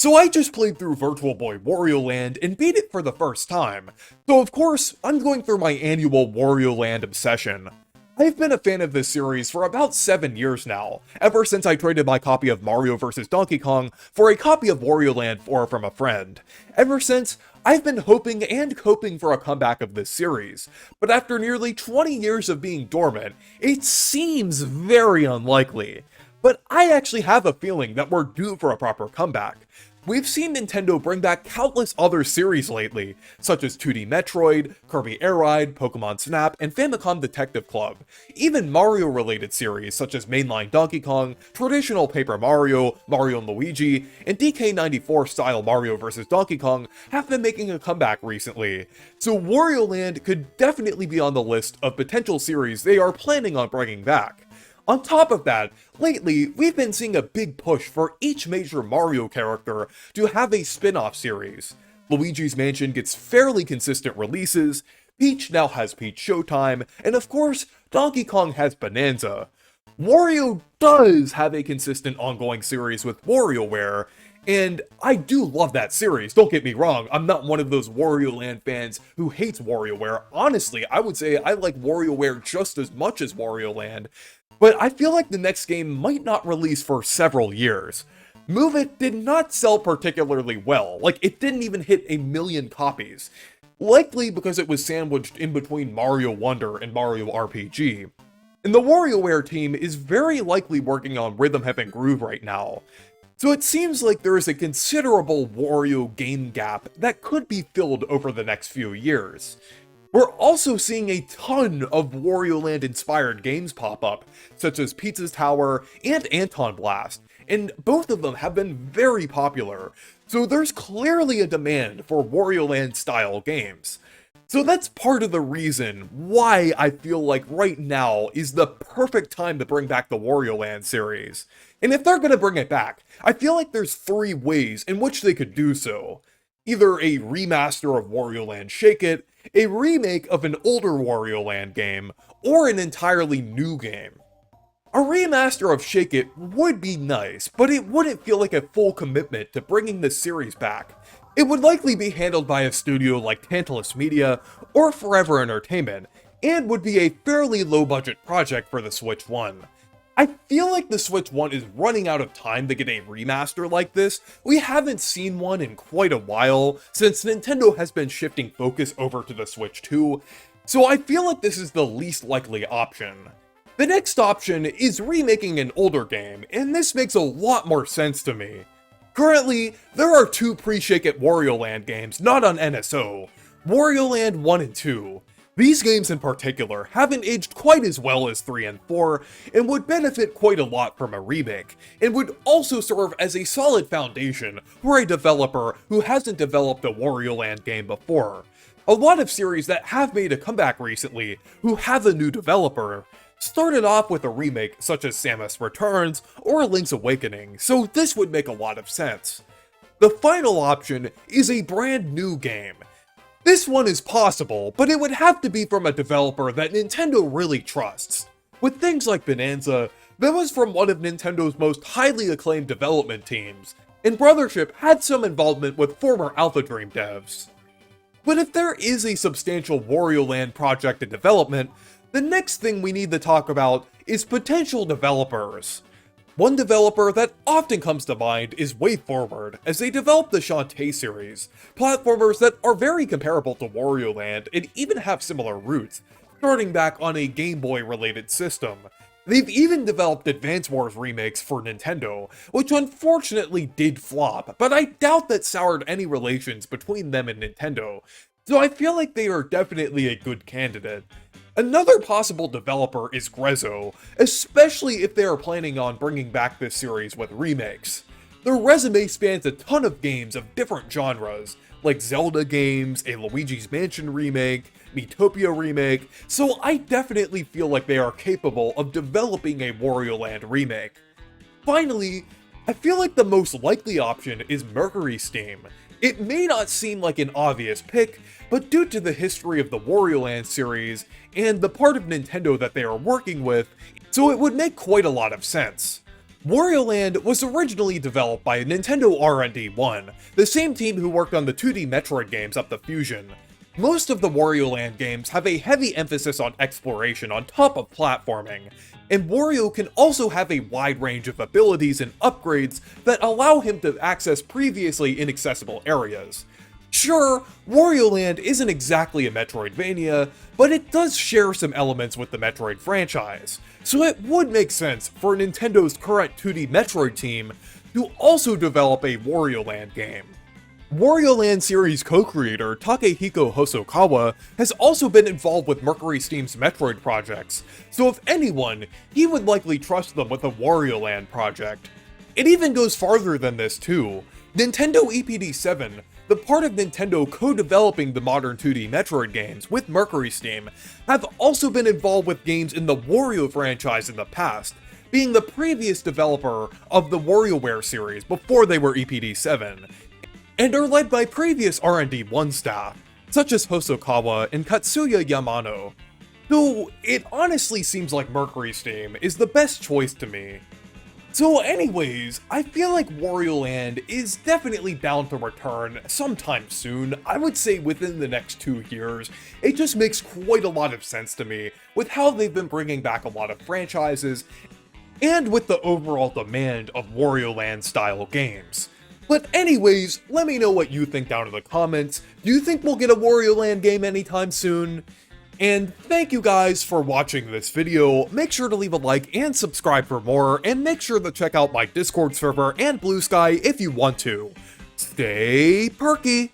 So I just played through Virtual Boy Wario Land and beat it for the first time. So of course, I'm going through my annual Wario Land obsession. I've been a fan of this series for about 7 years now, ever since I traded my copy of Mario vs. Donkey Kong for a copy of Wario Land 4 from a friend. Ever since, I've been hoping and hoping for a comeback of this series, but after nearly 20 years of being dormant, it seems very unlikely. But I actually have a feeling that we're due for a proper comeback. We've seen Nintendo bring back countless other series lately, such as 2D Metroid, Kirby Air Ride, Pokemon Snap, and Famicom Detective Club. Even Mario-related series such as Mainline Donkey Kong, traditional Paper Mario, Mario & Luigi, and DK94-style Mario vs. Donkey Kong have been making a comeback recently. So Wario Land could definitely be on the list of potential series they are planning on bringing back. On top of that, lately, we've been seeing a big push for each major Mario character to have a spin-off series. Luigi's Mansion gets fairly consistent releases, Peach now has Peach Showtime, and of course, Donkey Kong has Bonanza. Wario does have a consistent ongoing series with WarioWare, and I do love that series, don't get me wrong, I'm not one of those Wario Land fans who hates WarioWare. Honestly, I would say I like WarioWare just as much as Wario Land. But I feel like the next game might not release for several years. Move It did not sell particularly well, like it didn't even hit 1 million copies. Likely because it was sandwiched in between Mario Wonder and Mario RPG. And the WarioWare team is very likely working on Rhythm Heaven Groove right now. So it seems like there is a considerable Wario game gap that could be filled over the next few years. We're also seeing a ton of Wario Land inspired games pop up, such as Pizza's Tower and Anton Blast, and both of them have been very popular, so there's clearly a demand for Wario Land style games. So that's part of the reason why I feel like right now is the perfect time to bring back the Wario Land series. And if they're gonna bring it back, I feel like there's 3 ways in which they could do so. Either a remaster of Wario Land Shake It, a remake of an older Wario Land game, or an entirely new game. A remaster of Shake It would be nice, but it wouldn't feel like a full commitment to bringing the series back. It would likely be handled by a studio like Tantalus Media or Forever Entertainment, and would be a fairly low-budget project for the Switch One. I feel like the Switch One is running out of time to get a remaster like this. We haven't seen one in quite a while, since Nintendo has been shifting focus over to the Switch 2, so I feel like this is the least likely option. The next option is remaking an older game, and this makes a lot more sense to me. Currently, there are 2 pre-Shake It Wario Land games not on NSO, Wario Land 1 and 2. These games in particular haven't aged quite as well as 3 and 4, and would benefit quite a lot from a remake, and would also serve as a solid foundation for a developer who hasn't developed a Wario Land game before. A lot of series that have made a comeback recently, who have a new developer, started off with a remake such as Samus Returns or Link's Awakening, so this would make a lot of sense. The final option is a brand new game. This one is possible, but it would have to be from a developer that Nintendo really trusts. With things like Bonanza, that was from one of Nintendo's most highly acclaimed development teams, and Brothership had some involvement with former Alpha Dream devs. But if there is a substantial Wario Land project in development, the next thing we need to talk about is potential developers. One developer that often comes to mind is WayForward, as they developed the Shantae series, platformers that are very comparable to Wario Land and even have similar roots, starting back on a Game Boy related system. They've even developed Advance Wars remakes for Nintendo, which unfortunately did flop, but I doubt that soured any relations between them and Nintendo, so I feel like they are definitely a good candidate. Another possible developer is Grezzo, especially if they are planning on bringing back this series with remakes. Their resume spans a ton of games of different genres, like Zelda games, a Luigi's Mansion remake, Miitopia remake, so I definitely feel like they are capable of developing a Wario Land remake. Finally, I feel like the most likely option is Mercury Steam. It may not seem like an obvious pick, but due to the history of the Wario Land series and the part of Nintendo that they are working with, so it would make quite a lot of sense. Wario Land was originally developed by Nintendo R&D1, the same team who worked on the 2D Metroid games up to Fusion. Most of the Wario Land games have a heavy emphasis on exploration on top of platforming, and Wario can also have a wide range of abilities and upgrades that allow him to access previously inaccessible areas. Sure, Wario Land isn't exactly a Metroidvania, but it does share some elements with the Metroid franchise, so it would make sense for Nintendo's current 2D Metroid team to also develop a Wario Land game. Wario Land series co-creator Takehiko Hosokawa has also been involved with Mercury Steam's Metroid projects, so if anyone, he would likely trust them with a Wario Land project. It even goes farther than this too. Nintendo EPD7, the part of Nintendo co-developing the modern 2D Metroid games with Mercury Steam, have also been involved with games in the Wario franchise in the past, being the previous developer of the WarioWare series before they were EPD7, and are led by previous R&D1 staff, such as Hosokawa and Katsuya Yamano. Though it honestly seems like Mercury Steam is the best choice to me. So anyways, I feel like Wario Land is definitely bound to return sometime soon. I would say within the next 2 years. It just makes quite a lot of sense to me with how they've been bringing back a lot of franchises and with the overall demand of Wario Land style games. But anyways, let me know what you think down in the comments. Do you think we'll get a Wario Land game anytime soon? And thank you guys for watching this video. Make sure to leave a like and subscribe for more, and make sure to check out my Discord server and Blue Sky if you want to. Stay perky!